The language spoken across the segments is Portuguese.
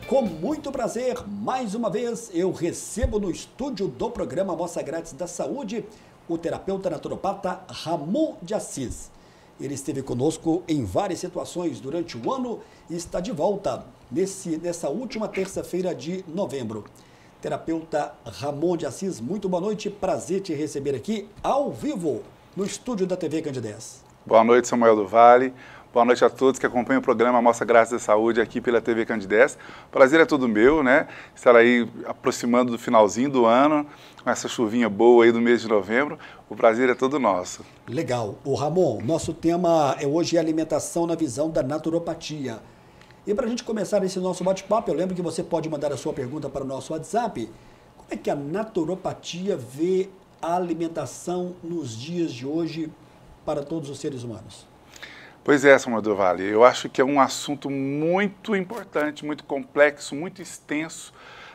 Com muito prazer, mais uma vez, eu recebo no estúdio do programa Amostra Grátis da Saúde o terapeuta naturopata Ramon de Assis. Ele esteve conosco em várias situações durante o ano e está de volta nessa última terça-feira de novembro. Terapeuta Ramon de Assis, muito boa noite, prazer te receber aqui ao vivo no estúdio da TV Candidez. Boa noite, Samuel do Vale. Boa noite a todos que acompanham o programa Amostra Grátis da Saúde aqui pela TV Candidez. Prazer é todo meu, né? Estar aí aproximando do finalzinho do ano, com essa chuvinha boa aí do mês de novembro. O prazer é todo nosso. Legal. O Ramon, nosso tema é hoje alimentação na visão da naturopatia. E para a gente começar esse nosso bate-papo, eu lembro que você pode mandar a sua pergunta para o nosso WhatsApp. Como é que a naturopatia vê a alimentação nos dias de hoje para todos os seres humanos? Pois é, Samuel do Vale, eu acho que é um assunto muito importante, muito complexo, muito extenso,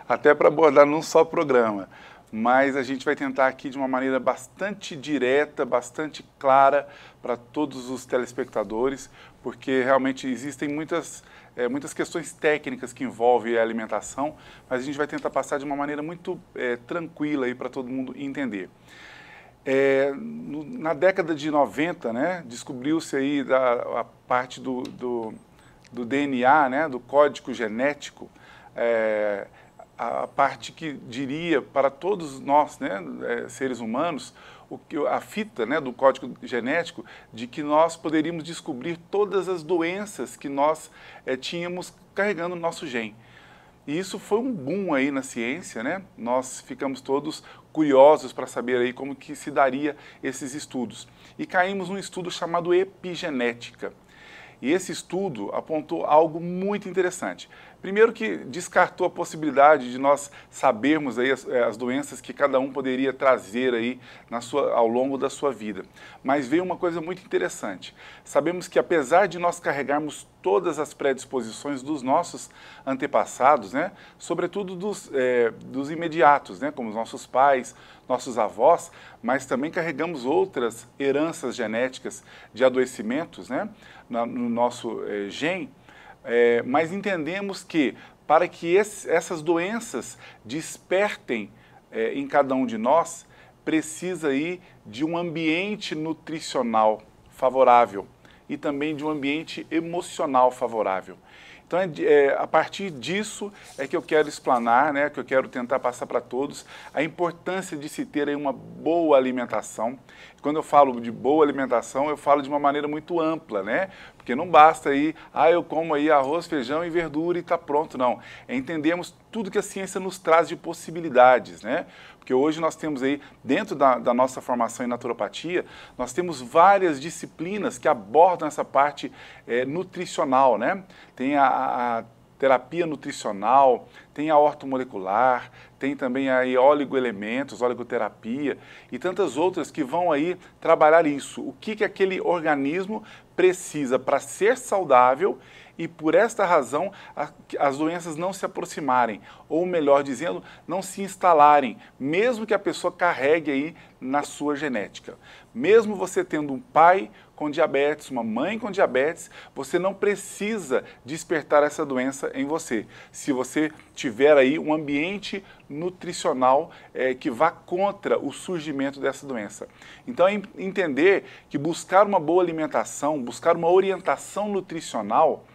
até para abordar num só programa. Mas a gente vai tentar aqui de uma maneira bastante direta, bastante clara para todos os telespectadores, porque realmente existem muitas questões técnicas que envolvem a alimentação, mas a gente vai tentar passar de uma maneira muito tranquila aí para todo mundo entender. Na década de 90, né, descobriu-se aí a parte do DNA, né, do código genético, a parte que diria para todos nós, né, seres humanos, a fita, né, do código genético de que nós poderíamos descobrir todas as doenças que nós tínhamos carregando no nosso gene. E isso foi um boom aí na ciência, né? Nós ficamos todos curiosos para saber aí como que se daria esses estudos. E caímos num estudo chamado epigenética. E esse estudo apontou algo muito interessante. Primeiro que descartou a possibilidade de nós sabermos aí as doenças que cada um poderia trazer aí ao longo da sua vida. Mas veio uma coisa muito interessante. Sabemos que apesar de nós carregarmos todas as predisposições dos nossos antepassados, né, sobretudo dos imediatos, né, como os nossos pais, nossos avós, mas também carregamos outras heranças genéticas de adoecimentos, né, no nosso gene, mas entendemos que para que essas doenças despertem em cada um de nós, precisa aí de um ambiente nutricional favorável e também de um ambiente emocional favorável. Então, a partir disso é que eu quero explanar, né, que eu quero tentar passar para todos a importância de se ter aí uma boa alimentação. Quando eu falo de boa alimentação, eu falo de uma maneira muito ampla, né? Porque não basta aí, eu como aí arroz, feijão e verdura e está pronto, não. Entendemos tudo que a ciência nos traz de possibilidades, né? Porque hoje nós temos aí, dentro da nossa formação em naturopatia, nós temos várias disciplinas que abordam essa parte nutricional, né? Tem a terapia nutricional, tem a ortomolecular, tem também a oligoelementos, oligoterapia e tantas outras que vão aí trabalhar isso. O que aquele organismo precisa para ser saudável e por esta razão as doenças não se aproximarem, ou melhor dizendo, não se instalarem, mesmo que a pessoa carregue aí na sua genética. Mesmo você tendo um pai com diabetes, uma mãe com diabetes, você não precisa despertar essa doença em você. Se você tiver aí um ambiente nutricional que vá contra o surgimento dessa doença. Então, é entender que buscar uma boa alimentação, buscar uma orientação nutricional,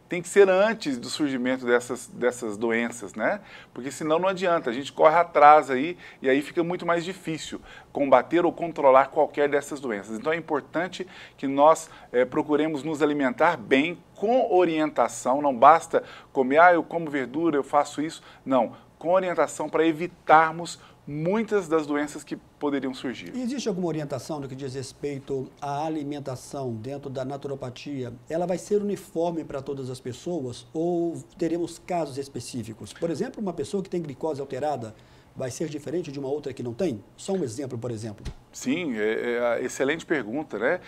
tem que ser antes do surgimento dessas doenças, né? Porque senão não adianta, a gente corre atrás aí e aí fica muito mais difícil combater ou controlar qualquer dessas doenças. Então é importante que nós procuremos nos alimentar bem, com orientação, não basta comer, eu como verdura, eu faço isso, não, com orientação para evitarmos muitas das doenças que poderiam surgir. E existe alguma orientação no que diz respeito à alimentação dentro da naturopatia? Ela vai ser uniforme para todas as pessoas ou teremos casos específicos? Por exemplo, uma pessoa que tem glicose alterada vai ser diferente de uma outra que não tem? Só um exemplo, por exemplo. Sim, excelente pergunta, né?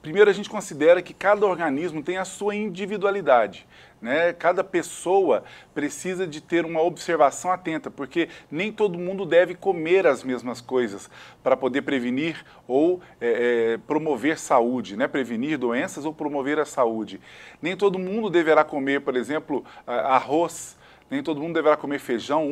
Primeiro a gente considera que cada organismo tem a sua individualidade, né? Cada pessoa precisa de ter uma observação atenta, porque nem todo mundo deve comer as mesmas coisas para poder prevenir ou promover saúde, né? Prevenir doenças ou promover a saúde. Nem todo mundo deverá comer, por exemplo, arroz. Nem todo mundo deverá comer feijão.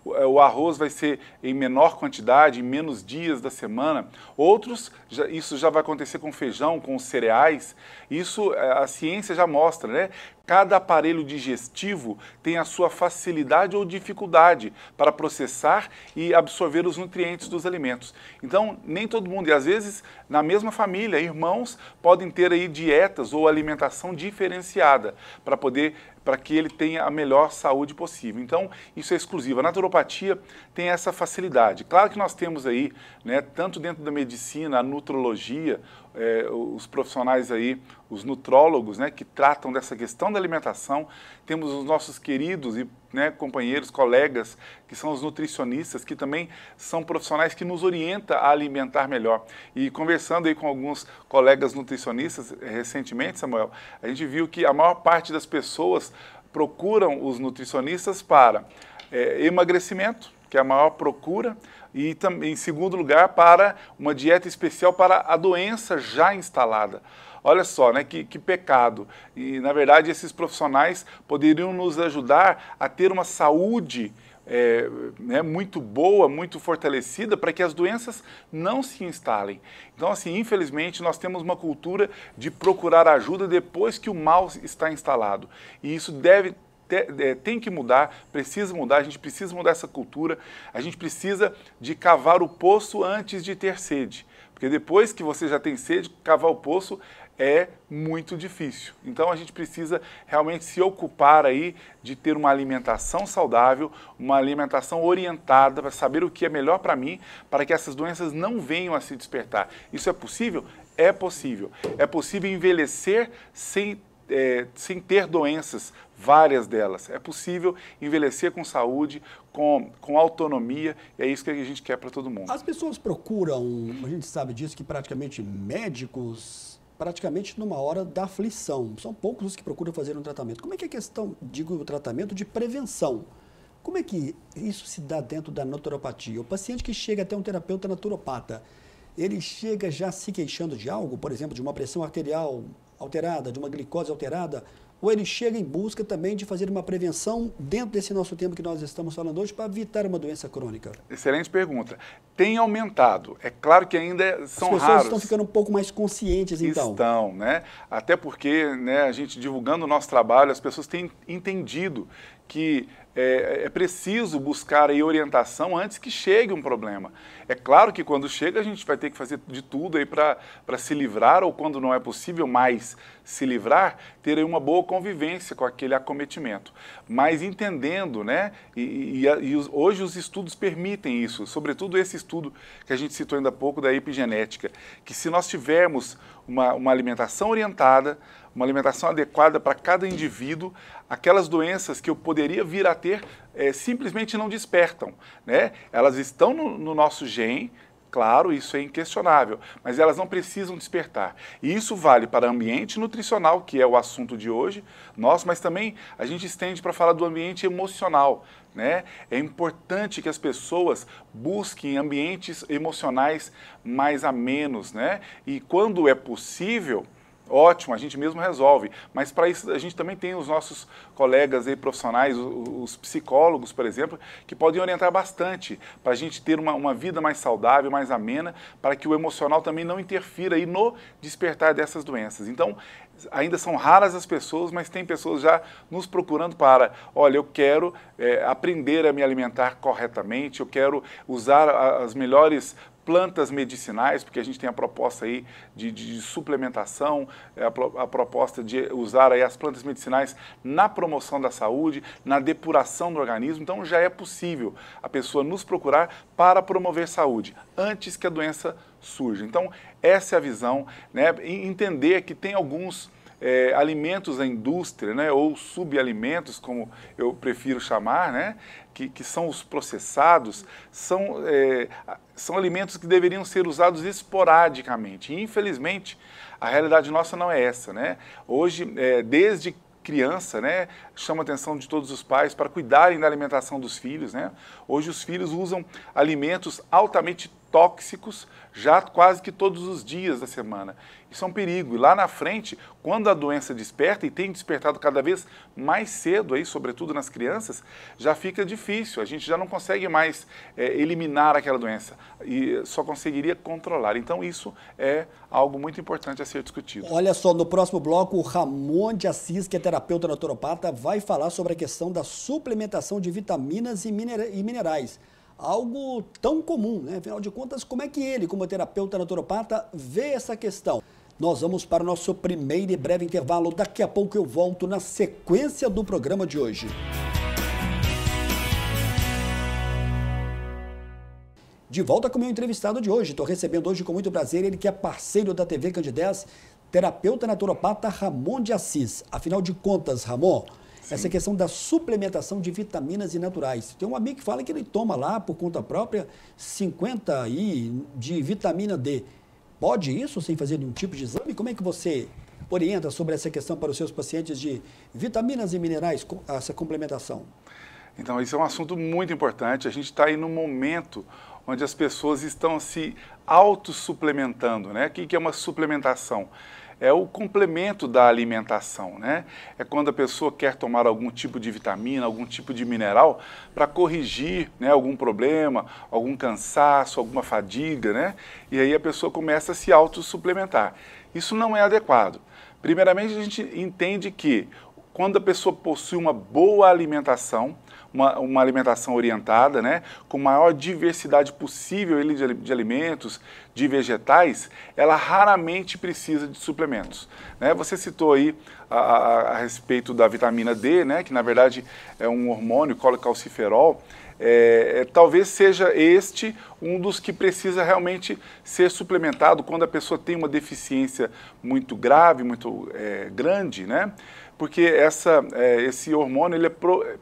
O arroz vai ser em menor quantidade, em menos dias da semana. Outros, isso já vai acontecer com feijão, com os cereais. Isso a ciência já mostra, né? Cada aparelho digestivo tem a sua facilidade ou dificuldade para processar e absorver os nutrientes dos alimentos. Então, nem todo mundo, e às vezes, na mesma família, irmãos podem ter aí dietas ou alimentação diferenciada para que ele tenha a melhor saúde possível. Então, isso é exclusivo. A naturopatia tem essa facilidade. Claro que nós temos aí, né, tanto dentro da medicina, a nutrologia, os profissionais aí, os nutrólogos, né, que tratam dessa questão da alimentação. Temos os nossos queridos e, né, companheiros, colegas, que são os nutricionistas, que também são profissionais que nos orientam a alimentar melhor. E conversando aí com alguns colegas nutricionistas recentemente, Samuel, a gente viu que a maior parte das pessoas procuram os nutricionistas para emagrecimento, que é a maior procura, e também, em segundo lugar, para uma dieta especial para a doença já instalada. Olha só, né, que pecado. E, na verdade, esses profissionais poderiam nos ajudar a ter uma saúde né, muito boa, muito fortalecida, para que as doenças não se instalem. Então, assim, infelizmente, nós temos uma cultura de procurar ajuda depois que o mal está instalado. E isso tem que mudar, precisa mudar, a gente precisa mudar essa cultura, a gente precisa de cavar o poço antes de ter sede, porque depois que você já tem sede, cavar o poço é muito difícil. Então a gente precisa realmente se ocupar aí de ter uma alimentação saudável, uma alimentação orientada para saber o que é melhor para mim, para que essas doenças não venham a se despertar. Isso é possível? É possível. É possível envelhecer sem ter doenças, várias delas. É possível envelhecer com saúde, com autonomia, e é isso que a gente quer para todo mundo. As pessoas procuram, a gente sabe disso, que praticamente médicos, praticamente numa hora da aflição. São poucos os que procuram fazer um tratamento. Como é que é a questão, o tratamento de prevenção? Como é que isso se dá dentro da naturopatia? O paciente que chega até um terapeuta naturopata, ele chega já se queixando de algo, por exemplo, de uma pressão arterial alterada, de uma glicose alterada, ou ele chega em busca também de fazer uma prevenção dentro desse nosso tempo que nós estamos falando hoje para evitar uma doença crônica? Excelente pergunta. Tem aumentado. É claro que ainda são raros. As pessoas estão ficando um pouco mais conscientes, então. Estão, né? Até porque, né, a gente divulgando o nosso trabalho, as pessoas têm entendido que é preciso buscar aí orientação antes que chegue um problema. É claro que quando chega a gente vai ter que fazer de tudo aí para se livrar, ou quando não é possível mais se livrar, ter aí uma boa convivência com aquele acometimento. Mas entendendo, né, hoje os estudos permitem isso, sobretudo esse estudo que a gente citou ainda há pouco da epigenética, que se nós tivermos uma alimentação orientada, uma alimentação adequada para cada indivíduo, aquelas doenças que eu poderia vir a ter simplesmente não despertam, né? Elas estão no nosso gene, claro, isso é inquestionável, mas elas não precisam despertar. E isso vale para o ambiente nutricional, que é o assunto de hoje, mas também a gente estende para falar do ambiente emocional, né? É importante que as pessoas busquem ambientes emocionais mais amenos, né? E quando é possível, ótimo, a gente mesmo resolve, mas para isso a gente também tem os nossos colegas aí profissionais, os psicólogos, por exemplo, que podem orientar bastante para a gente ter uma vida mais saudável, mais amena, para que o emocional também não interfira aí no despertar dessas doenças. Então, ainda são raras as pessoas, mas tem pessoas já nos procurando para, olha, eu quero aprender a me alimentar corretamente, eu quero usar as melhores plantas medicinais, porque a gente tem a proposta aí de suplementação, a proposta de usar aí as plantas medicinais na promoção da saúde, na depuração do organismo. Então já é possível a pessoa nos procurar para promover saúde, antes que a doença surja. Então essa é a visão, né? Entender que tem alguns alimentos da indústria, né, ou subalimentos, como eu prefiro chamar, né, que são os processados, são alimentos que deveriam ser usados esporadicamente. E, infelizmente, a realidade nossa não é essa, né? Hoje, desde criança, né? Chama a atenção de todos os pais para cuidarem da alimentação dos filhos, né? Hoje os filhos usam alimentos altamente tóxicos já quase que todos os dias da semana. Isso é um perigo. E lá na frente, quando a doença desperta, e tem despertado cada vez mais cedo, aí, sobretudo nas crianças, já fica difícil. A gente já não consegue mais eliminar aquela doença e só conseguiria controlar. Então isso é algo muito importante a ser discutido. Olha só, no próximo bloco, o Ramon de Assis, que é terapeuta naturopata, vai falar sobre a questão da suplementação de vitaminas e minerais. Algo tão comum, né? Afinal de contas, como é que ele, como terapeuta naturopata, vê essa questão? Nós vamos para o nosso primeiro e breve intervalo. Daqui a pouco eu volto na sequência do programa de hoje. De volta com o meu entrevistado de hoje. Estou recebendo hoje com muito prazer ele que é parceiro da TV Candidez, terapeuta naturopata Ramon de Assis. Afinal de contas, Ramon, sim, essa questão da suplementação de vitaminas e naturais. Tem um amigo que fala que ele toma lá, por conta própria, 50 aí de vitamina D. Pode isso sem fazer nenhum tipo de exame? Como é que você orienta sobre essa questão para os seus pacientes de vitaminas e minerais, essa complementação? Então, isso é um assunto muito importante. A gente está aí num momento onde as pessoas estão se autossuplementando, né? O que é uma suplementação? É o complemento da alimentação, né? É quando a pessoa quer tomar algum tipo de vitamina, algum tipo de mineral para corrigir, né, algum problema, algum cansaço, alguma fadiga, né? E aí a pessoa começa a se autossuplementar. Isso não é adequado. Primeiramente, a gente entende que quando a pessoa possui uma boa alimentação, uma alimentação orientada, né, com maior diversidade possível de alimentos, de vegetais, ela raramente precisa de suplementos, né? Você citou aí a respeito da vitamina D, né, que na verdade é um hormônio, colecalciferol. Talvez seja este um dos que precisa realmente ser suplementado quando a pessoa tem uma deficiência muito grave, muito grande, né? Porque esse hormônio ele é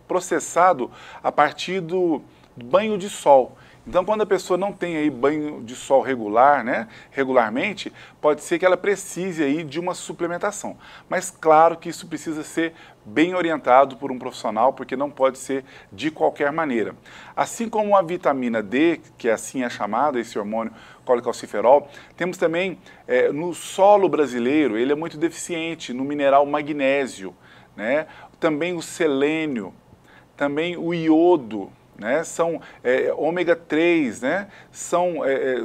processado a partir do banho de sol. Então, quando a pessoa não tem aí banho de sol regular, né, regularmente, pode ser que ela precise aí de uma suplementação. Mas claro que isso precisa ser bem orientado por um profissional, porque não pode ser de qualquer maneira. Assim como a vitamina D, que assim é chamada, esse hormônio colecalciferol, temos também no solo brasileiro, ele é muito deficiente no mineral magnésio, né? Também o selênio, também o iodo, né? São ômega 3, né? São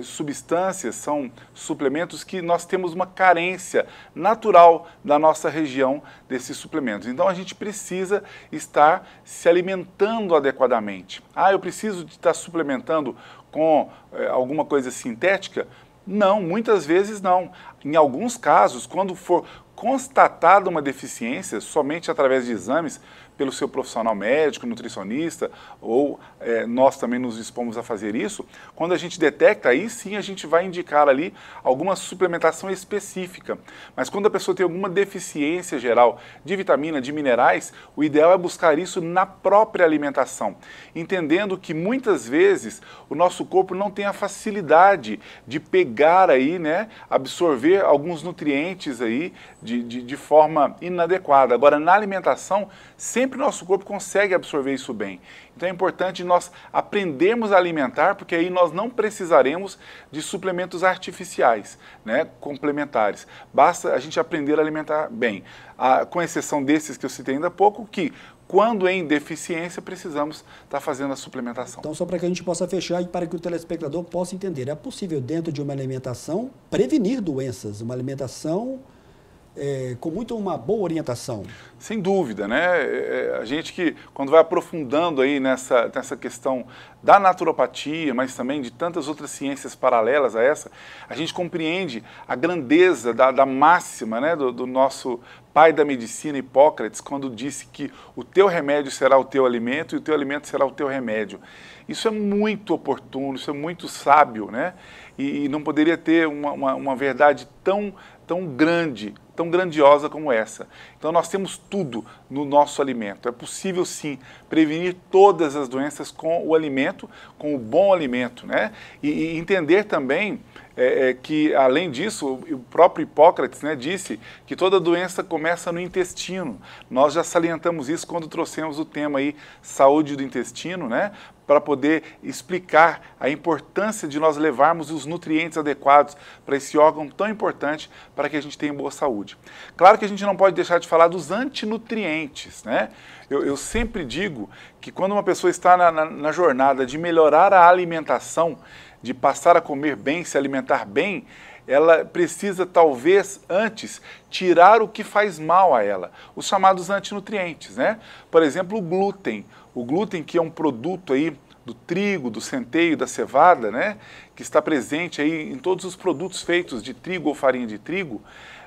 substâncias, são suplementos que nós temos uma carência natural da nossa região desses suplementos. Então a gente precisa estar se alimentando adequadamente. Ah, eu preciso de estar suplementando com alguma coisa sintética? Não, muitas vezes não. Em alguns casos, quando for constatada uma deficiência, somente através de exames, pelo seu profissional médico, nutricionista, ou nós também nos dispomos a fazer isso, quando a gente detecta, aí sim a gente vai indicar ali alguma suplementação específica. Mas quando a pessoa tem alguma deficiência geral de vitamina, de minerais, o ideal é buscar isso na própria alimentação, entendendo que muitas vezes o nosso corpo não tem a facilidade de pegar aí, né, absorver alguns nutrientes aí de forma inadequada. Agora, na alimentação, sempre o nosso corpo consegue absorver isso bem. Então é importante nós aprendermos a alimentar, porque aí nós não precisaremos de suplementos artificiais, né, complementares. Basta a gente aprender a alimentar bem. Com exceção desses que eu citei ainda há pouco, que quando em deficiência precisamos estar fazendo a suplementação. Então, só para que a gente possa fechar e para que o telespectador possa entender, é possível dentro de uma alimentação prevenir doenças, uma alimentação com uma boa orientação. Sem dúvida, né? A gente que, quando vai aprofundando aí nessa questão da naturopatia, mas também de tantas outras ciências paralelas a essa, a gente compreende a grandeza da máxima, né, do nosso pai da medicina, Hipócrates, quando disse que o teu remédio será o teu alimento e o teu alimento será o teu remédio. Isso é muito oportuno, isso é muito sábio, né? E não poderia ter uma verdade tão grande, tão grandiosa como essa. Então nós temos tudo no nosso alimento. É possível sim prevenir todas as doenças com o alimento, com o bom alimento, né? E entender também que, além disso, o próprio Hipócrates, né, disse que toda doença começa no intestino. Nós já salientamos isso quando trouxemos o tema aí, saúde do intestino, né, para poder explicar a importância de nós levarmos os nutrientes adequados para esse órgão tão importante para que a gente tenha boa saúde. Claro que a gente não pode deixar de falar dos antinutrientes, né? Eu sempre digo que quando uma pessoa está na jornada de melhorar a alimentação, de passar a comer bem, se alimentar bem, ela precisa, talvez, antes, tirar o que faz mal a ela, os chamados antinutrientes, né? Por exemplo, o glúten. O glúten, que é um produto aí do trigo, do centeio, da cevada, né? Que está presente aí em todos os produtos feitos de trigo ou farinha de trigo,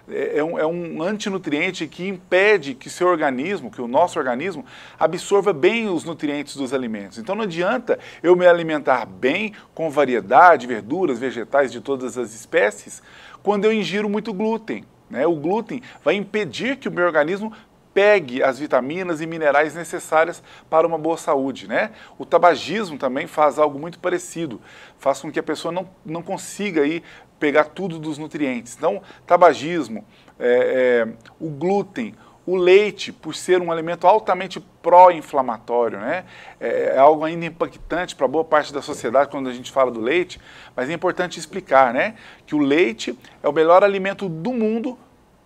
é um antinutriente que impede que seu organismo, que o nosso organismo, absorva bem os nutrientes dos alimentos. Então não adianta eu me alimentar bem, com variedade, verduras, vegetais de todas as espécies, quando eu ingiro muito glúten, né? O glúten vai impedir que o meu organismo pegue as vitaminas e minerais necessárias para uma boa saúde, né? O tabagismo também faz algo muito parecido, faz com que a pessoa não consiga aí pegar tudo dos nutrientes. Então, tabagismo, o glúten, o leite, por ser um alimento altamente pró-inflamatório, né? É algo ainda impactante para boa parte da sociedade quando a gente fala do leite, mas é importante explicar, né, que o leite é o melhor alimento do mundo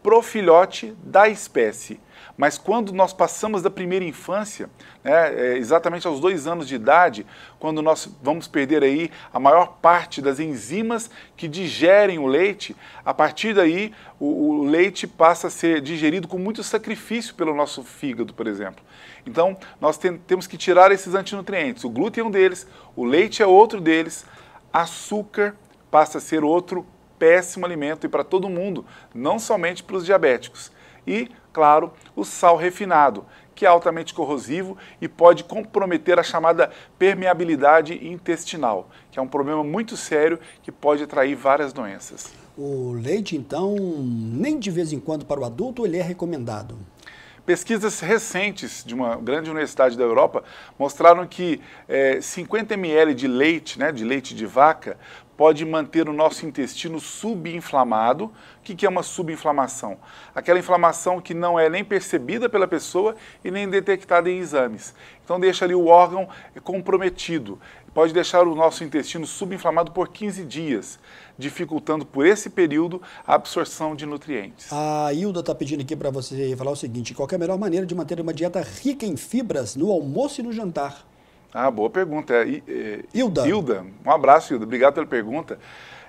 pro filhote da espécie. Mas quando nós passamos da primeira infância, né, exatamente aos 2 anos de idade, quando nós vamos perder aí a maior parte das enzimas que digerem o leite, a partir daí o leite passa a ser digerido com muito sacrifício pelo nosso fígado, por exemplo. Então, nós temos que tirar esses antinutrientes. O glúten é um deles, o leite é outro deles, açúcar passa a ser outro péssimo alimento e para todo mundo, não somente para os diabéticos. E, claro, o sal refinado, que é altamente corrosivo e pode comprometer a chamada permeabilidade intestinal, que é um problema muito sério que pode atrair várias doenças. O leite, então, nem de vez em quando para o adulto ele é recomendado? Pesquisas recentes de uma grande universidade da Europa mostraram que 50 ml de leite, né, de leite de vaca, pode manter o nosso intestino subinflamado. O que é uma subinflamação? Aquela inflamação que não é nem percebida pela pessoa e nem detectada em exames. Então deixa ali o órgão comprometido. Pode deixar o nosso intestino subinflamado por 15 dias, dificultando por esse período a absorção de nutrientes. A Hilda está pedindo aqui para você falar o seguinte: qual é a melhor maneira de manter uma dieta rica em fibras no almoço e no jantar? Ah, boa pergunta. Hilda. Hilda, um abraço, Hilda. Obrigado pela pergunta.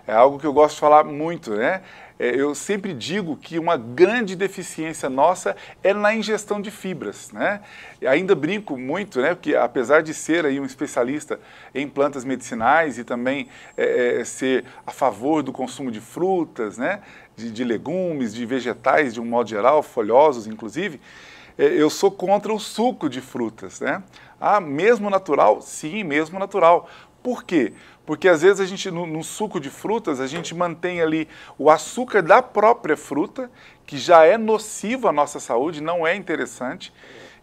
É algo que eu gosto de falar muito, né? Eu sempre digo que uma grande deficiência nossa é na ingestão de fibras, né? Ainda brinco muito, né? Porque apesar de ser aí um especialista em plantas medicinais e também ser a favor do consumo de frutas, né? De legumes, de vegetais, de um modo geral, folhosos inclusive, eu sou contra o suco de frutas, né? Ah, mesmo natural? Sim, mesmo natural. Por quê? Porque às vezes a gente, no suco de frutas, a gente mantém ali o açúcar da própria fruta, que já é nocivo à nossa saúde, não é interessante,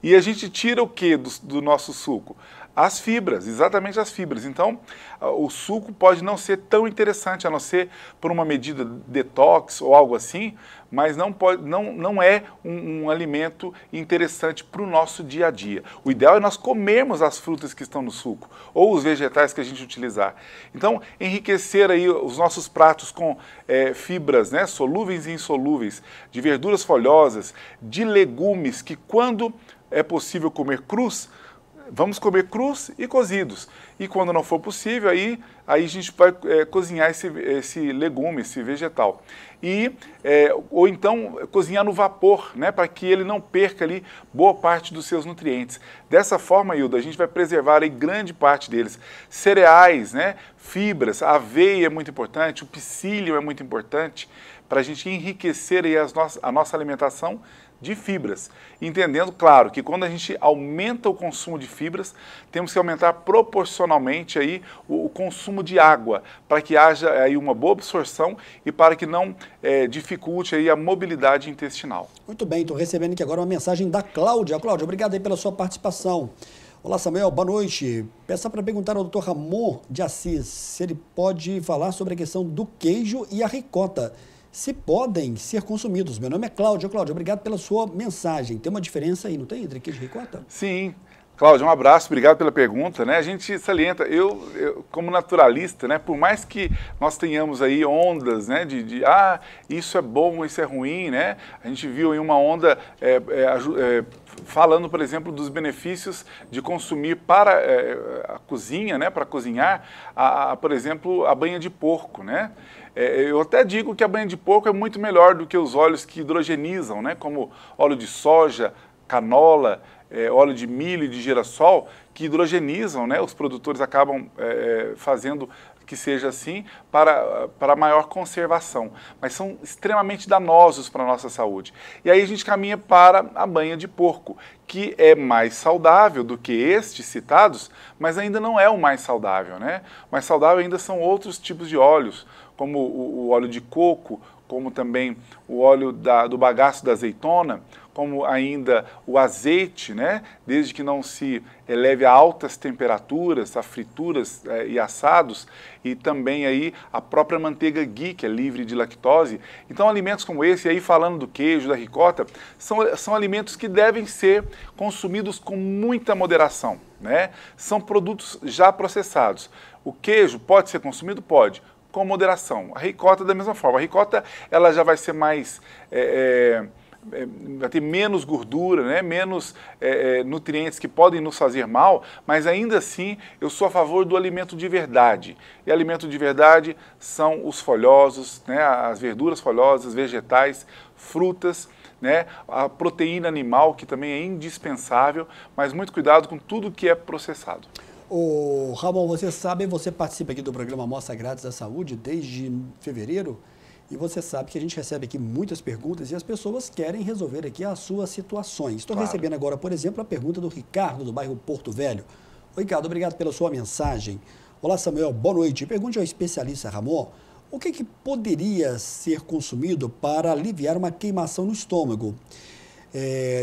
e a gente tira o que do nosso suco? As fibras, exatamente as fibras. Então, o suco pode não ser tão interessante, a não ser por uma medida detox ou algo assim, mas não é um alimento interessante para o nosso dia a dia. O ideal é nós comermos as frutas que estão no suco, ou os vegetais que a gente utilizar. Então, enriquecer aí os nossos pratos com fibras, né, solúveis e insolúveis, de verduras folhosas, de legumes que, quando é possível comer crus, vamos comer crus e cozidos. E quando não for possível, aí a gente vai cozinhar esse legume, esse vegetal. Ou então cozinhar no vapor, né, para que ele não perca ali boa parte dos seus nutrientes. Dessa forma, Hilda, a gente vai preservar aí grande parte deles. Cereais, né, fibras, a aveia é muito importante, o psyllium é muito importante para a gente enriquecer aí a nossa alimentação de fibras, entendendo, claro, que quando a gente aumenta o consumo de fibras, temos que aumentar proporcionalmente aí o consumo de água, para que haja aí uma boa absorção e para que não dificulte aí a mobilidade intestinal. Muito bem, estou recebendo aqui agora uma mensagem da Cláudia. Cláudia, obrigado aí pela sua participação. Olá, Samuel, boa noite. Peço para perguntar ao Dr. Ramon de Assis se ele pode falar sobre a questão do queijo e a ricota, se podem ser consumidos. Meu nome é Cláudio. Cláudio, obrigado pela sua mensagem. Tem uma diferença aí, não tem, entre queijo e ricota? Sim. Cláudio, um abraço, obrigado pela pergunta, né? A gente salienta, eu como naturalista, né, por mais que nós tenhamos aí ondas, né, isso é bom, isso é ruim, né? A gente viu aí uma onda falando, por exemplo, dos benefícios de consumir para a cozinha, né, para cozinhar, por exemplo, a banha de porco, né? Eu até digo que a banha de porco é muito melhor do que os óleos que hidrogenizam, né, como óleo de soja, canola, óleo de milho e de girassol, que hidrogenizam, né? Os produtores acabam fazendo que seja assim para maior conservação, mas são extremamente danosos para a nossa saúde. E aí a gente caminha para a banha de porco, que é mais saudável do que estes citados, mas ainda não é o mais saudável, né? O mais saudável ainda são outros tipos de óleos, como o óleo de coco, como também o óleo do bagaço da azeitona, como ainda o azeite, né? Desde que não se eleve a altas temperaturas, a frituras e assados, e também aí a própria manteiga ghee, que é livre de lactose. Então alimentos como esse, aí falando do queijo, da ricota, são alimentos que devem ser consumidos com muita moderação, né? São produtos já processados. O queijo pode ser consumido? Pode, com moderação. A ricota da mesma forma. A ricota ela já vai ser mais... vai ter menos gordura, né? Menos nutrientes que podem nos fazer mal, mas ainda assim eu sou a favor do alimento de verdade. E alimento de verdade são os folhosos, né? As verduras folhosas, vegetais, frutas, né? A proteína animal, que também é indispensável, mas muito cuidado com tudo que é processado. Ô, Ramon, você sabe, você participa aqui do programa Amostra Grátis da Saúde desde fevereiro, e você sabe que a gente recebe aqui muitas perguntas e as pessoas querem resolver aqui as suas situações. Estou recebendo agora, por exemplo, a pergunta do Ricardo, do bairro Porto Velho. Oi, Ricardo, obrigado pela sua mensagem. Olá, Samuel, boa noite. Pergunte ao especialista Ramon, o que poderia ser consumido para aliviar uma queimação no estômago?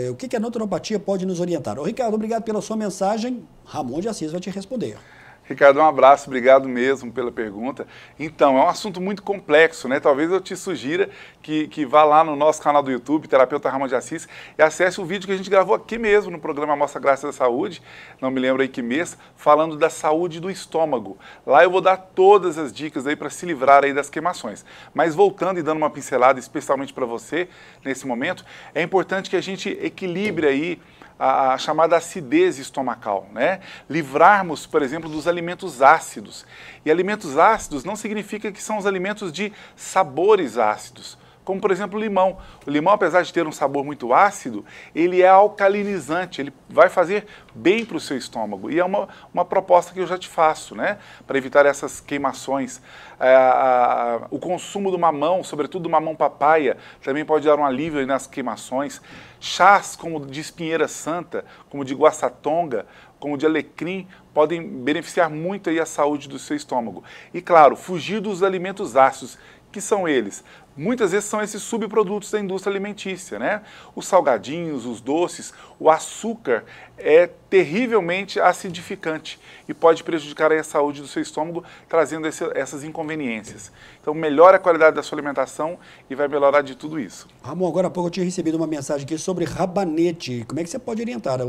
O que a naturopatia pode nos orientar? Ô, Ricardo, obrigado pela sua mensagem. Ramon de Assis vai te responder. Ricardo, um abraço, obrigado mesmo pela pergunta. Então, é um assunto muito complexo, né? Talvez eu te sugira que vá lá no nosso canal do YouTube, Terapeuta Ramon de Assis, e acesse o vídeo que a gente gravou aqui mesmo no programa Amostra Grátis da Saúde, não me lembro aí que mês, falando da saúde do estômago. Lá eu vou dar todas as dicas aí para se livrar aí das queimações. Mas voltando e dando uma pincelada especialmente para você, nesse momento, é importante que a gente equilibre aí a chamada acidez estomacal, né? Livrarmos, por exemplo, dos alimentos ácidos. E alimentos ácidos não significa que são os alimentos de sabores ácidos, como por exemplo o limão. O limão, apesar de ter um sabor muito ácido, ele é alcalinizante, ele vai fazer bem para o seu estômago. E é uma proposta que eu já te faço, né? Para evitar essas queimações. O consumo do mamão, sobretudo do mamão papaya, também pode dar um alívio aí nas queimações. Chás como de espinheira santa, como de guaçatonga, como de alecrim, podem beneficiar muito aí a saúde do seu estômago. E claro, fugir dos alimentos ácidos, que são eles? Muitas vezes são esses subprodutos da indústria alimentícia, né? Os salgadinhos, os doces, o açúcar é terrivelmente acidificante e pode prejudicar aí a saúde do seu estômago, trazendo essas inconveniências. Então, melhora a qualidade da sua alimentação e vai melhorar de tudo isso. Ramon, agora há pouco eu tinha recebido uma mensagem aqui sobre rabanete. Como é que você pode orientar?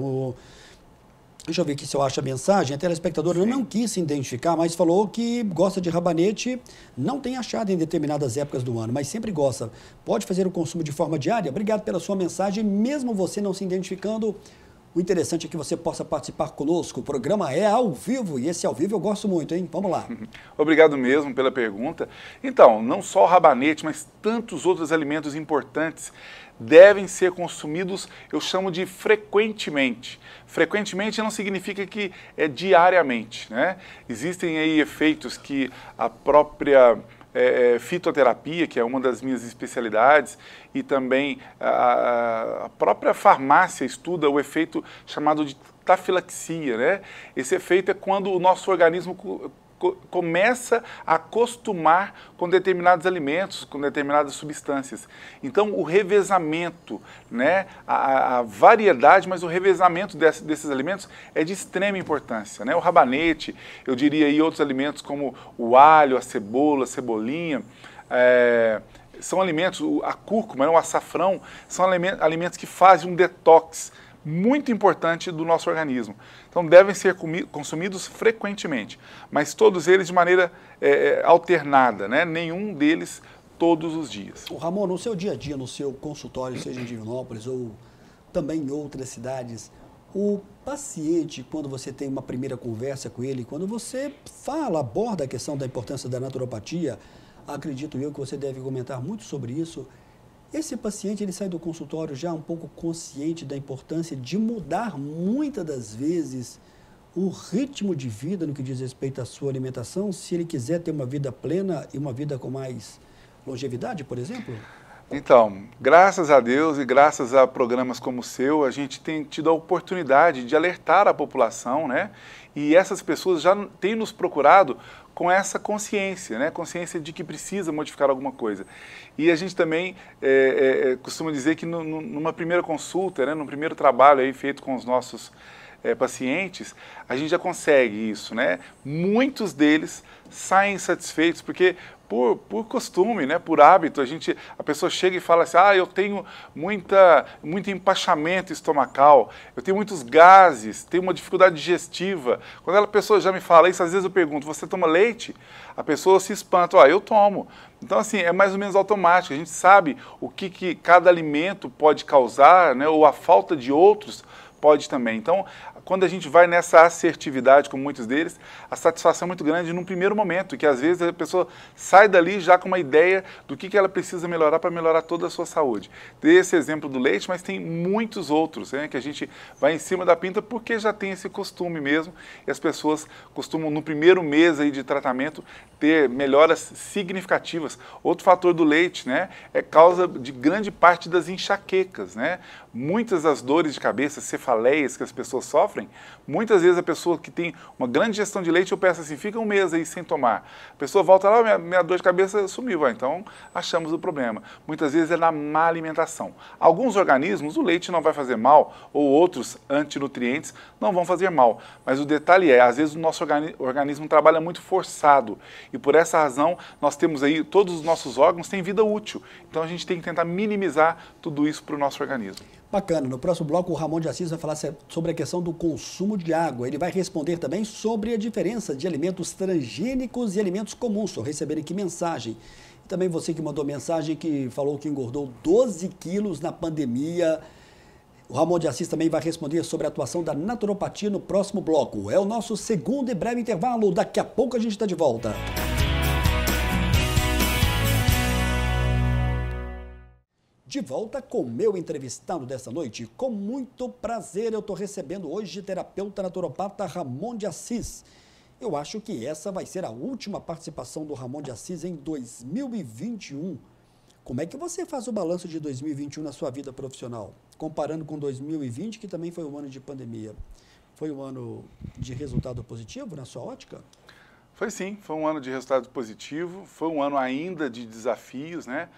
Deixa eu ver aqui se eu acho a mensagem. A telespectadora não quis se identificar, mas falou que gosta de rabanete, não tem achado em determinadas épocas do ano, mas sempre gosta. Pode fazer o consumo de forma diária? Obrigado pela sua mensagem, mesmo você não se identificando. O interessante é que você possa participar conosco. O programa é ao vivo e esse ao vivo eu gosto muito, hein? Vamos lá. Obrigado mesmo pela pergunta. Então, não só o rabanete, mas tantos outros alimentos importantes devem ser consumidos, eu chamo de frequentemente. Frequentemente não significa que é diariamente, né? Existem aí efeitos que a própria fitoterapia, que é uma das minhas especialidades, e também a própria farmácia estuda o efeito chamado de tafilaxia, né? Esse efeito é quando o nosso organismo começa a acostumar com determinados alimentos, com determinadas substâncias. Então, o revezamento, né, a variedade, mas o revezamento desses alimentos é de extrema importância, né? O rabanete, eu diria aí outros alimentos como o alho, a cebola, a cebolinha, são alimentos, a cúrcuma, o açafrão, são alimentos que fazem um detox muito importante do nosso organismo. Então, devem ser consumidos frequentemente, mas todos eles de maneira alternada, né? Nenhum deles todos os dias. O Ramon, no seu dia a dia, no seu consultório, seja em Divinópolis ou também em outras cidades, o paciente, quando você tem uma primeira conversa com ele, quando você aborda a questão da importância da naturopatia, acredito eu que você deve comentar muito sobre isso. Esse paciente, ele sai do consultório já um pouco consciente da importância de mudar muitas das vezes o ritmo de vida no que diz respeito à sua alimentação, se ele quiser ter uma vida plena e uma vida com mais longevidade, por exemplo? Então, graças a Deus e graças a programas como o seu, a gente tem tido a oportunidade de alertar a população, né? E essas pessoas já têm nos procurado com essa consciência, né? Consciência de que precisa modificar alguma coisa. E a gente também costuma dizer que numa primeira consulta, né? No primeiro trabalho aí feito com os nossos pacientes, a gente já consegue isso, né? Muitos deles saem satisfeitos porque por costume, né, por hábito, a pessoa chega e fala assim, eu tenho muito empachamento estomacal, eu tenho muitos gases, tenho uma dificuldade digestiva. Quando a pessoa já me fala isso, às vezes eu pergunto, você toma leite? A pessoa se espanta, eu tomo. Então, assim, é mais ou menos automático, a gente sabe o que cada alimento pode causar, né, ou a falta de outros pode também. Então, quando a gente vai nessa assertividade com muitos deles, a satisfação é muito grande num primeiro momento, que às vezes a pessoa sai dali já com uma ideia do que ela precisa melhorar para melhorar toda a sua saúde. Dei esse exemplo do leite, mas tem muitos outros, né, que a gente vai em cima da pinta porque já tem esse costume mesmo, e as pessoas costumam no primeiro mês aí de tratamento ter melhoras significativas. Outro fator do leite, né, é causa de grande parte das enxaquecas, né? Muitas das dores de cabeça, cefaleias que as pessoas sofrem, muitas vezes a pessoa que tem uma grande ingestão de leite, eu peço assim, fica um mês aí sem tomar. A pessoa volta lá, minha dor de cabeça sumiu, então achamos o problema. Muitas vezes é na má alimentação. Alguns organismos, o leite não vai fazer mal, ou outros antinutrientes não vão fazer mal. Mas o detalhe é, às vezes o nosso organismo trabalha muito forçado, e por essa razão nós temos aí, todos os nossos órgãos têm vida útil. Então a gente tem que tentar minimizar tudo isso para o nosso organismo. Bacana. No próximo bloco, o Ramon de Assis vai falar sobre a questão do consumo de água. Ele vai responder também sobre a diferença de alimentos transgênicos e alimentos comuns. Estou recebendo aqui mensagem. E também você que mandou mensagem que falou que engordou 12 quilos na pandemia. O Ramon de Assis também vai responder sobre a atuação da naturopatia no próximo bloco. É o nosso segundo e breve intervalo. Daqui a pouco a gente está de volta. De volta com o meu entrevistado dessa noite. Com muito prazer, eu estou recebendo hoje o terapeuta naturopata Ramon de Assis. Eu acho que essa vai ser a última participação do Ramon de Assis em 2021. Como é que você faz o balanço de 2021 na sua vida profissional? Comparando com 2020, que também foi um ano de pandemia. Foi um ano de resultado positivo na sua ótica? Foi sim, foi um ano de resultado positivo, foi um ano ainda de desafios, né?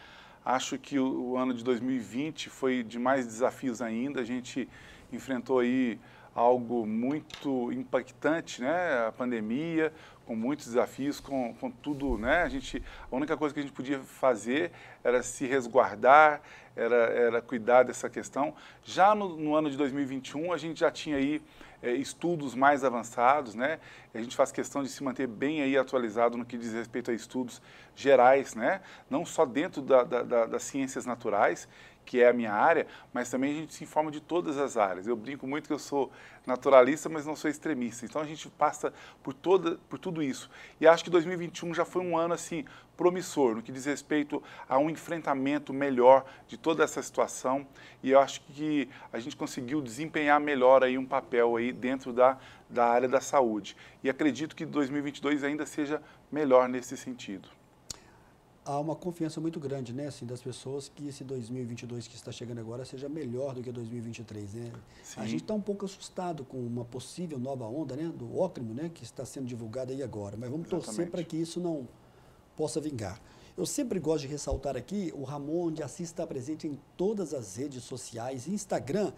Acho que o ano de 2020 foi de mais desafios ainda, a gente enfrentou aí algo muito impactante, né? A pandemia, com muitos desafios, com tudo, né? A única coisa que a gente podia fazer era se resguardar, era cuidar dessa questão. Já no ano de 2021, a gente já tinha aí estudos mais avançados, né? A gente faz questão de se manter bem aí atualizado no que diz respeito a estudos gerais, né? Não só dentro das ciências naturais, que é a minha área, mas também a gente se informa de todas as áreas. Eu brinco muito que eu sou naturalista, mas não sou extremista. Então a gente passa por tudo isso. E acho que 2021 já foi um ano assim promissor no que diz respeito a um enfrentamento melhor de toda essa situação. E eu acho que a gente conseguiu desempenhar melhor aí um papel aí dentro da área da saúde. E acredito que 2022 ainda seja melhor nesse sentido. há uma confiança muito grande, né, assim, das pessoas que esse 2022 que está chegando agora seja melhor do que 2023, né? Sim. A gente está um pouco assustado com uma possível nova onda, né, do Ócrimo, né, que está sendo divulgada aí agora, mas vamos torcer para que isso não possa vingar. Eu sempre gosto de ressaltar aqui, o Ramon de Assis está presente em todas as redes sociais, Instagram,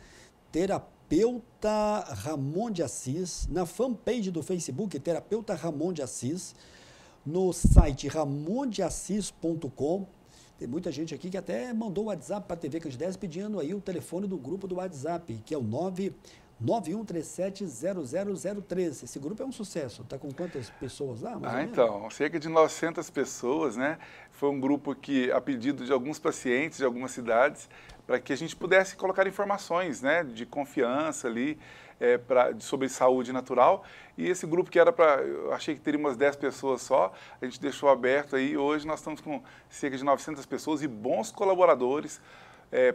Terapeuta Ramon de Assis, na fanpage do Facebook, Terapeuta Ramon de Assis, no site ramondeassis.com. Tem muita gente aqui que até mandou o WhatsApp para a TV Candidez pedindo aí o telefone do grupo do WhatsApp, que é o 991370003. Esse grupo é um sucesso. Está com quantas pessoas lá? Então, cerca de 900 pessoas, né? Foi um grupo que, a pedido de alguns pacientes de algumas cidades, para que a gente pudesse colocar informações, né, de confiança ali, sobre saúde natural. E esse grupo que era para, eu achei que teria umas 10 pessoas só, a gente deixou aberto aí. Hoje nós estamos com cerca de 900 pessoas e bons colaboradores,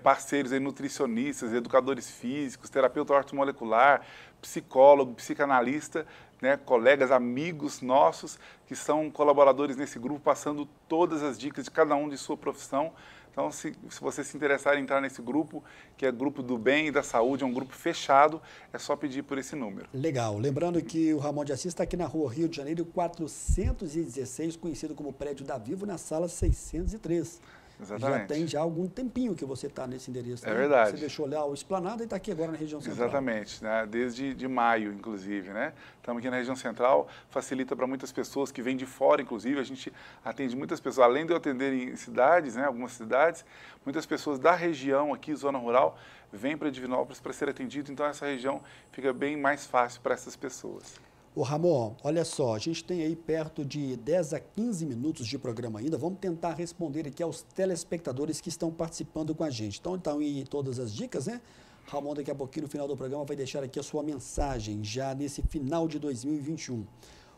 parceiros aí, nutricionistas, educadores físicos, terapeuta ortomolecular, psicólogo, psicanalista, né, colegas, amigos nossos que são colaboradores nesse grupo, passando todas as dicas de cada um de sua profissão. Então, se você se interessar em entrar nesse grupo, que é Grupo do Bem e da Saúde, é um grupo fechado, é só pedir por esse número. Legal. Lembrando que o Ramon de Assis está aqui na rua Rio de Janeiro, 416, conhecido como Prédio da Vivo, na sala 603. Exatamente. Já tem algum tempinho que você está nesse endereço. É verdade. Você deixou lá o Esplanada e está aqui agora na região central. Exatamente, né? Desde maio, inclusive, né? Estamos aqui na região central, facilita para muitas pessoas que vêm de fora, inclusive, a gente atende muitas pessoas, além de eu atender em cidades, né? Algumas cidades, muitas pessoas da região aqui, zona rural, vêm para Divinópolis para ser atendido, então essa região fica bem mais fácil para essas pessoas. Ô Ramon, olha só, a gente tem aí perto de 10 a 15 minutos de programa ainda, vamos tentar responder aqui aos telespectadores que estão participando com a gente. Então, aí todas as dicas, né? Ramon, daqui a pouquinho, no final do programa, vai deixar aqui a sua mensagem, já nesse final de 2021.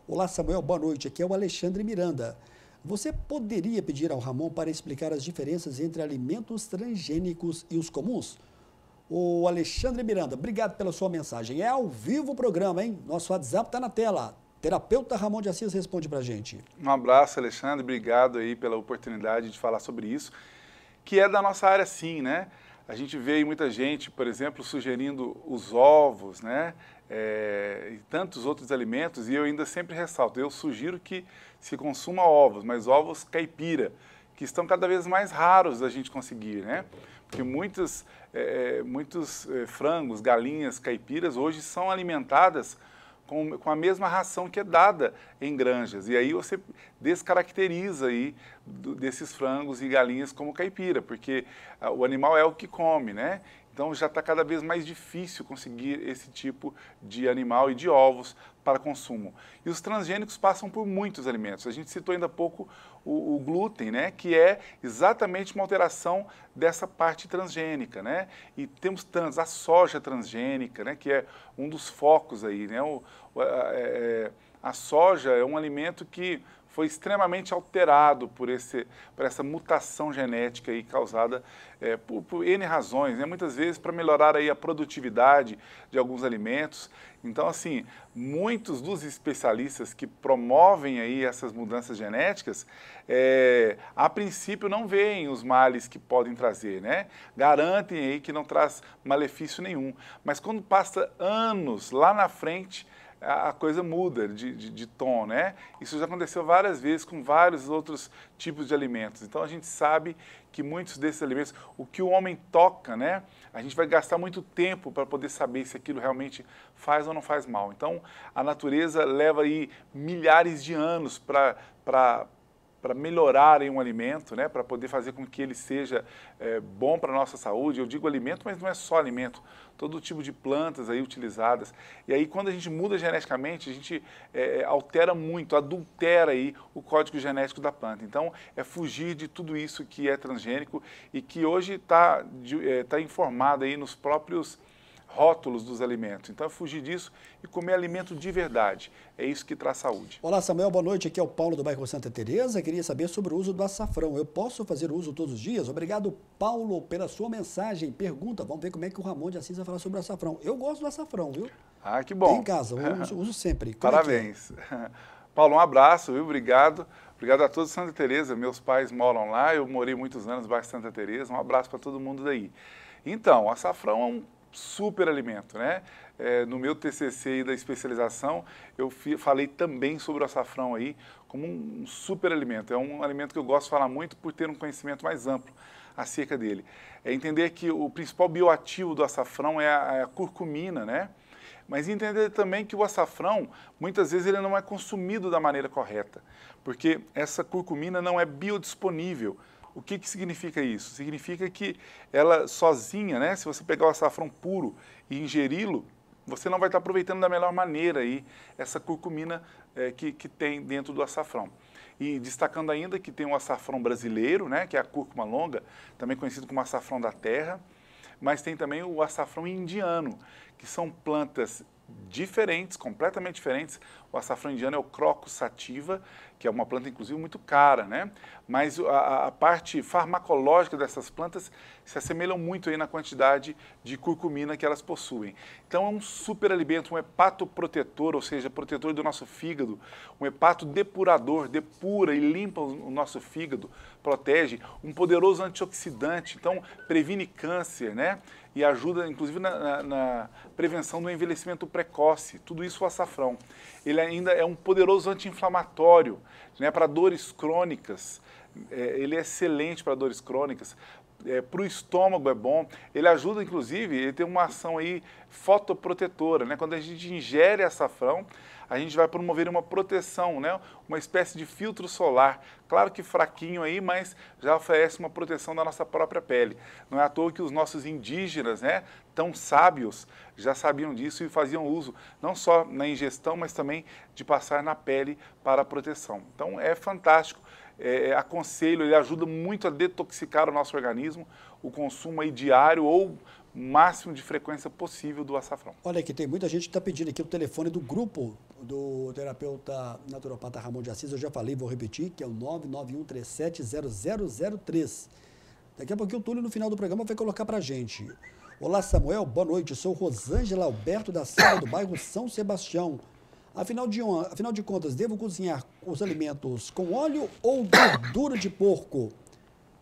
Olá, Samuel, boa noite, aqui é o Alexandre Miranda. Você poderia pedir ao Ramon para explicar as diferenças entre alimentos transgênicos e os comuns? O Alexandre Miranda, obrigado pela sua mensagem. É ao vivo o programa, hein? Nosso WhatsApp está na tela. Terapeuta Ramon de Assis responde para a gente. Um abraço, Alexandre. Obrigado aí pela oportunidade de falar sobre isso, que é da nossa área sim, né? A gente vê aí muita gente, por exemplo, sugerindo os ovos, né? E tantos outros alimentos, e eu ainda sempre ressalto, eu sugiro que se consuma ovos, mas ovos caipira, que estão cada vez mais raros da gente conseguir, né? Porque muitos frangos, galinhas caipiras hoje são alimentadas com a mesma ração que é dada em granjas. E aí você descaracteriza aí desses frangos e galinhas como caipira, porque o animal é o que come, né? Então já está cada vez mais difícil conseguir esse tipo de animal e de ovos para consumo. E os transgênicos passam por muitos alimentos. A gente citou ainda há pouco o glúten, né, que é exatamente uma alteração dessa parte transgênica, né? E temos tantos, a soja transgênica, né, que é um dos focos aí, né? A soja é um alimento que foi extremamente alterado por essa mutação genética aí causada por N razões, né? Muitas vezes para melhorar aí a produtividade de alguns alimentos. Então, assim, muitos dos especialistas que promovem aí essas mudanças genéticas, a princípio não veem os males que podem trazer, né? Garantem aí que não traz malefício nenhum. Mas quando passa anos lá na frente, a coisa muda de tom, né? Isso já aconteceu várias vezes com vários outros tipos de alimentos. Então a gente sabe que muitos desses alimentos, o que o homem toca, né? A gente vai gastar muito tempo para poder saber se aquilo realmente faz ou não faz mal. Então a natureza leva aí milhares de anos para melhorar um alimento, né, para poder fazer com que ele seja bom para a nossa saúde. Eu digo alimento, mas não é só alimento, todo tipo de plantas aí utilizadas. E aí quando a gente muda geneticamente, a gente altera muito, adultera aí o código genético da planta. Então é fugir de tudo isso que é transgênico e que hoje está informado aí nos próprios rótulos dos alimentos. Então é fugir disso e comer alimento de verdade. É isso que traz saúde. Olá, Samuel, boa noite. Aqui é o Paulo do bairro Santa Teresa. Queria saber sobre o uso do açafrão. Eu posso fazer uso todos os dias? Obrigado, Paulo, pela sua mensagem. Pergunta, vamos ver como é que o Ramon de Assis vai falar sobre o açafrão. Eu gosto do açafrão, viu? Ah, que bom. Tem em casa, uso sempre. Como parabéns. Paulo, um abraço, viu? Obrigado por Obrigado a todos, Santa Teresa. Meus pais moram lá, eu morei muitos anos baixo de Santa Teresa. Um abraço para todo mundo daí. Então, o açafrão é um super alimento, né? No meu TCC aí da especialização, eu falei também sobre o açafrão aí como um super alimento. É um alimento que eu gosto de falar muito por ter um conhecimento mais amplo acerca dele. É entender que o principal bioativo do açafrão é a curcumina, né? Mas entender também que o açafrão, muitas vezes, ele não é consumido da maneira correta, porque essa curcumina não é biodisponível. O que significa isso? Significa que ela sozinha, né, se você pegar o açafrão puro e ingeri-lo, você não vai estar aproveitando da melhor maneira aí essa curcumina que tem dentro do açafrão. E destacando ainda que tem o açafrão brasileiro, né, que é a cúrcuma longa, também conhecido como açafrão da terra, mas tem também o açafrão indiano, que são plantas diferentes, completamente diferentes. O açafrão indiano é o Crocus sativa, que é uma planta, inclusive, muito cara, né? Mas a parte farmacológica dessas plantas se assemelham muito aí na quantidade de curcumina que elas possuem. Então, é um super alimento, um hepatoprotetor, ou seja, protetor do nosso fígado, um hepatodepurador, depura e limpa o nosso fígado, protege, um poderoso antioxidante, então previne câncer, né? E ajuda, inclusive, na prevenção do envelhecimento precoce. Tudo isso o açafrão. Ele ainda é um poderoso anti-inflamatório, né, para dores crônicas. Ele é excelente para dores crônicas. Para o estômago é bom. Ele ajuda, inclusive, ele tem uma ação aí fotoprotetora, né? Quando a gente ingere açafrão, a gente vai promover uma proteção, né? Uma espécie de filtro solar. Claro que fraquinho aí, mas já oferece uma proteção da nossa própria pele. Não é à toa que os nossos indígenas, né, tão sábios, já sabiam disso e faziam uso não só na ingestão, mas também de passar na pele para a proteção. Então é fantástico. Aconselho, ele ajuda muito a detoxicar o nosso organismo, o consumo aí diário ou máximo de frequência possível do açafrão. Olha aqui, tem muita gente que está pedindo aqui o telefone do grupo do terapeuta naturopata Ramon de Assis. Eu já falei, vou repetir, que é o 991370003. Daqui a pouquinho o Túlio, no final do programa, vai colocar para a gente. Olá, Samuel, boa noite. Sou Rosângela Alberto da Silva, do bairro São Sebastião. Afinal de contas, devo cozinhar os alimentos com óleo ou gordura de porco?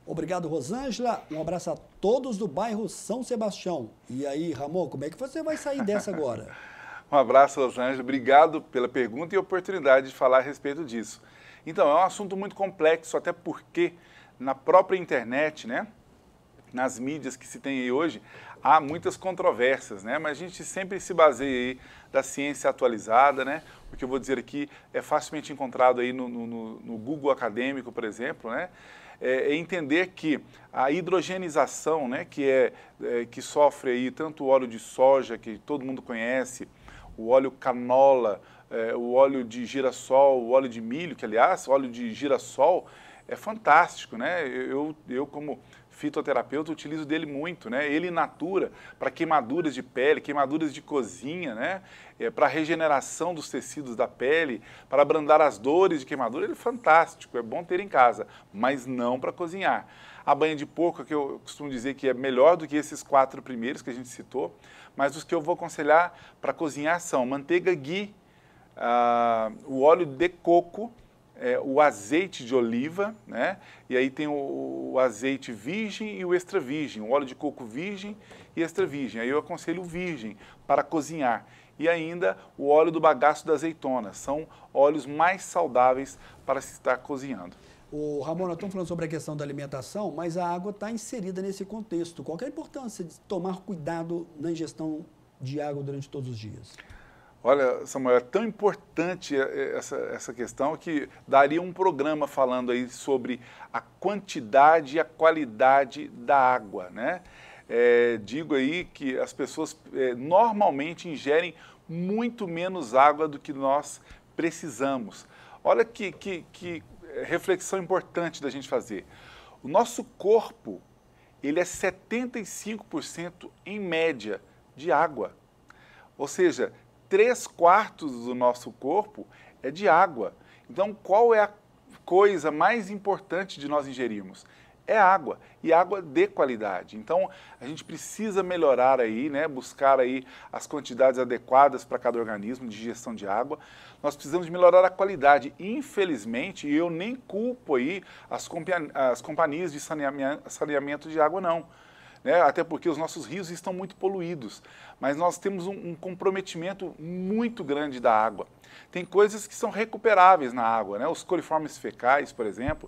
Obrigado, Rosângela. Um abraço a todos do bairro São Sebastião. E aí, Ramon, como é que você vai sair dessa agora? Um abraço, Rosângela. Obrigado pela pergunta e oportunidade de falar a respeito disso. Então, é um assunto muito complexo, até porque na própria internet, né, nas mídias que se tem aí hoje, há muitas controvérsias, né? Mas a gente sempre se baseia aí da ciência atualizada, né? O que eu vou dizer aqui é facilmente encontrado aí no Google acadêmico, por exemplo, né? É entender que a hidrogenização, né, que sofre aí tanto o óleo de soja, que todo mundo conhece, o óleo canola, o óleo de girassol, o óleo de milho, que aliás, o óleo de girassol é fantástico, né? Eu como fitoterapeuta utilizo dele muito, né? Ele in natura para queimaduras de pele, queimaduras de cozinha, né? Para regeneração dos tecidos da pele, para abrandar as dores de queimadura, ele é fantástico, é bom ter em casa, mas não para cozinhar. A banha de porco, que eu costumo dizer que é melhor do que esses 4 primeiros que a gente citou, mas os que eu vou aconselhar para cozinhar são manteiga ghee, o óleo de coco, o azeite de oliva, né? E aí tem o azeite virgem e o extra virgem, o óleo de coco virgem e extra virgem. Aí eu aconselho o virgem para cozinhar. E ainda o óleo do bagaço da azeitona. São óleos mais saudáveis para se estar cozinhando. O Ramon, nós estamos falando sobre a questão da alimentação, mas a água está inserida nesse contexto. Qual que é a importância de tomar cuidado na ingestão de água durante todos os dias? Olha, Samuel, é tão importante essa questão que daria um programa falando aí sobre a quantidade e a qualidade da água, né? Digo aí que as pessoas normalmente ingerem muito menos água do que nós precisamos. Olha que reflexão importante da gente fazer. O nosso corpo, ele é 75% em média de água. Ou seja, 3/4 do nosso corpo é de água. Então, qual é a coisa mais importante de nós ingerirmos? é água, e água de qualidade. Então, a gente precisa melhorar aí, né, buscar aí as quantidades adequadas para cada organismo de ingestão de água. Nós precisamos melhorar a qualidade. Infelizmente, eu nem culpo aí as companhias de saneamento de água, não. Né? Até porque os nossos rios estão muito poluídos, mas nós temos um comprometimento muito grande da água. Tem coisas que são recuperáveis na água, né? Os coliformes fecais, por exemplo,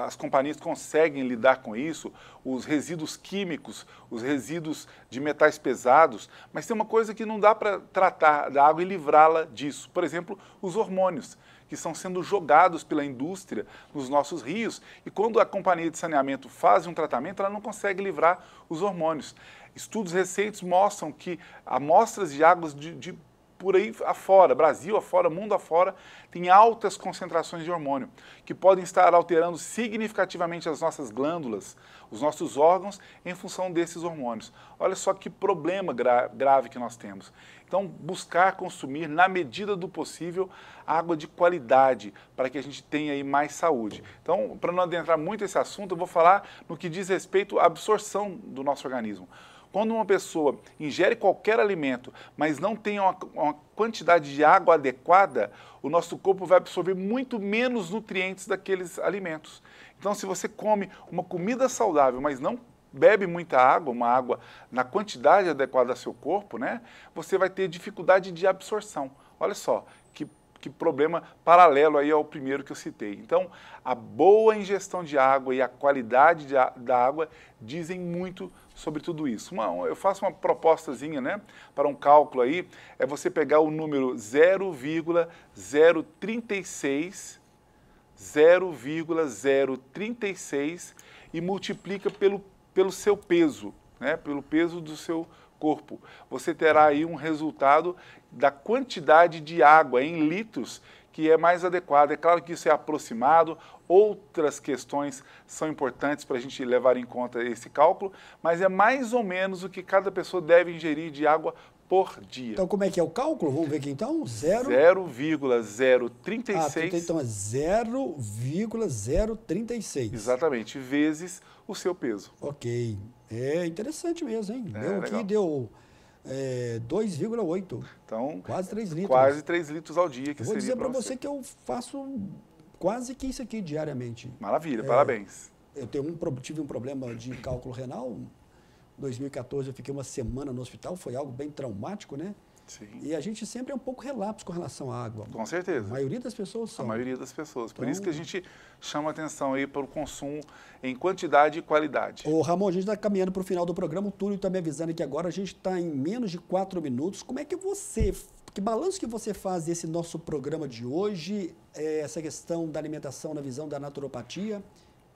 as companhias conseguem lidar com isso, os resíduos químicos, os resíduos de metais pesados, mas tem uma coisa que não dá para tratar da água e livrá-la disso. Por exemplo, os hormônios, que estão sendo jogados pela indústria nos nossos rios, e quando a companhia de saneamento faz um tratamento, ela não consegue livrar os hormônios. Estudos recentes mostram que amostras de águas por aí afora, Brasil afora, mundo afora, tem altas concentrações de hormônio, que podem estar alterando significativamente as nossas glândulas, os nossos órgãos, em função desses hormônios. Olha só que problema grave que nós temos. Então, buscar consumir, na medida do possível, água de qualidade, para que a gente tenha aí mais saúde. Então, para não adentrar muito esse assunto, eu vou falar no que diz respeito à absorção do nosso organismo. Quando uma pessoa ingere qualquer alimento, mas não tem uma quantidade de água adequada, o nosso corpo vai absorver muito menos nutrientes daqueles alimentos. Então, se você come uma comida saudável, mas não bebe muita água, uma água na quantidade adequada ao seu corpo, né, você vai ter dificuldade de absorção. Olha só, que problema paralelo aí ao primeiro que eu citei. Então, a boa ingestão de água e a qualidade da água dizem muito sobre tudo isso. Eu faço uma propostazinha, né, para um cálculo aí, é você pegar o número 0,036 e multiplica pelo seu peso, né, pelo peso do seu corpo. Você terá aí um resultado da quantidade de água em litros que é mais adequada. É claro que isso é aproximado, outras questões são importantes para a gente levar em conta esse cálculo, mas é mais ou menos o que cada pessoa deve ingerir de água por dia. Então, como é que é o cálculo? Vamos ver aqui então. 0,036. Então é 0,036. Exatamente, vezes o seu peso. Ok. É interessante mesmo, hein? Deu aqui, deu 2,8. Então, quase 3 litros. Quase 3 litros ao dia. Que eu vou dizer para você que eu faço quase que isso aqui diariamente. Maravilha, parabéns. Eu tive um problema de cálculo renal. Em 2014 eu fiquei uma semana no hospital, foi algo bem traumático, né? Sim. E a gente sempre é um pouco relapso com relação à água. Com certeza. A maioria das pessoas são. A maioria das pessoas. Por isso que a gente chama atenção aí para o consumo em quantidade e qualidade. Ô Ramon, a gente está caminhando para o final do programa. O Túlio está me avisando que agora a gente está em menos de 4 minutos. Como é que que balanço que você faz desse nosso programa de hoje, essa questão da alimentação na visão da naturopatia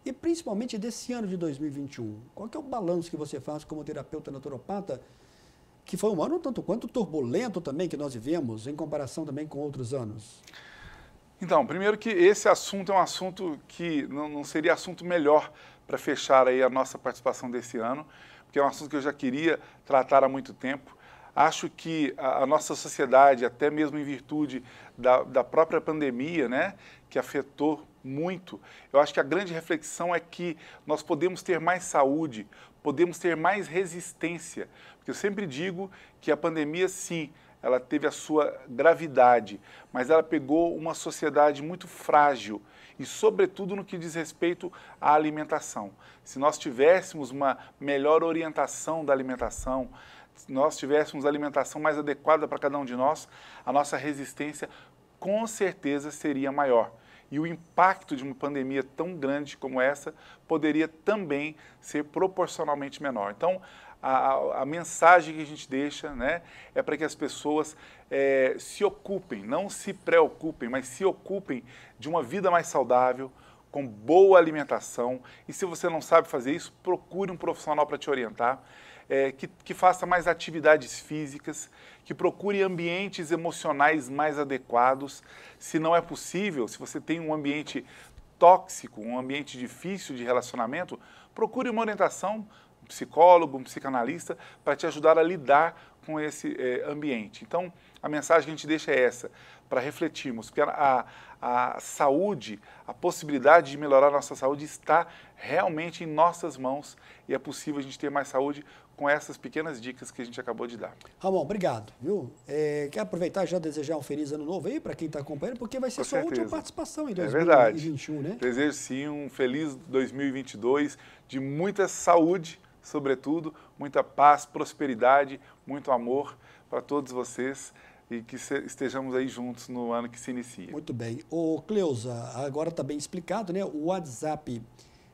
e principalmente desse ano de 2021? Qual que é o balanço que você faz como terapeuta naturopata? Que foi um ano tanto quanto turbulento também que nós vivemos, em comparação também com outros anos. Então, primeiro que esse assunto é um assunto que não seria assunto melhor para fechar aí a nossa participação desse ano, porque é um assunto que eu já queria tratar há muito tempo. Acho que a nossa sociedade, até mesmo em virtude da própria pandemia, né, que afetou muito, eu acho que a grande reflexão é que nós podemos ter mais saúde, podemos ter mais resistência, porque eu sempre digo que a pandemia, sim, ela teve a sua gravidade, mas ela pegou uma sociedade muito frágil e, sobretudo, no que diz respeito à alimentação. Se nós tivéssemos uma melhor orientação da alimentação, se nós tivéssemos a alimentação mais adequada para cada um de nós, a nossa resistência com certeza seria maior. E o impacto de uma pandemia tão grande como essa poderia também ser proporcionalmente menor. Então, a mensagem que a gente deixa, né, é para que as pessoas se ocupem, não se preocupem, mas se ocupem de uma vida mais saudável, com boa alimentação. E se você não sabe fazer isso, procure um profissional para te orientar. Que faça mais atividades físicas, que procure ambientes emocionais mais adequados. Se não é possível, se você tem um ambiente tóxico, um ambiente difícil de relacionamento, procure uma orientação, um psicólogo, um psicanalista, para te ajudar a lidar com esse ambiente. Então, a mensagem que a gente deixa é essa, para refletirmos, porque a saúde, a possibilidade de melhorar a nossa saúde está realmente em nossas mãos e é possível a gente ter mais saúde com essas pequenas dicas que a gente acabou de dar. Ramon, obrigado, viu? Quero aproveitar e já desejar um feliz ano novo aí para quem está acompanhando, porque vai ser sua última participação em 2021, né? Desejo sim um feliz 2022, de muita saúde, sobretudo, muita paz, prosperidade, muito amor para todos vocês e que estejamos aí juntos no ano que se inicia. Muito bem. Ô, Cleusa, agora está bem explicado, né? O WhatsApp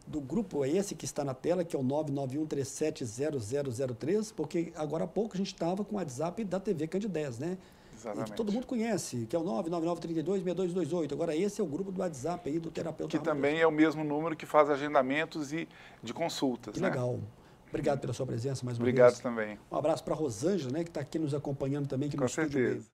do grupo é esse que está na tela, que é o 991370003, porque agora há pouco a gente estava com o WhatsApp da TV Candidez, né? Exatamente. Que todo mundo conhece, que é o 999326228. Agora esse é o grupo do WhatsApp aí do terapeuta. Que também é o mesmo número que faz agendamentos e de consultas. Que né? legal. Obrigado pela sua presença mais uma vez. Obrigado também. Um abraço para a Rosângela, né, que está aqui nos acompanhando também aqui no estúdio. Com certeza.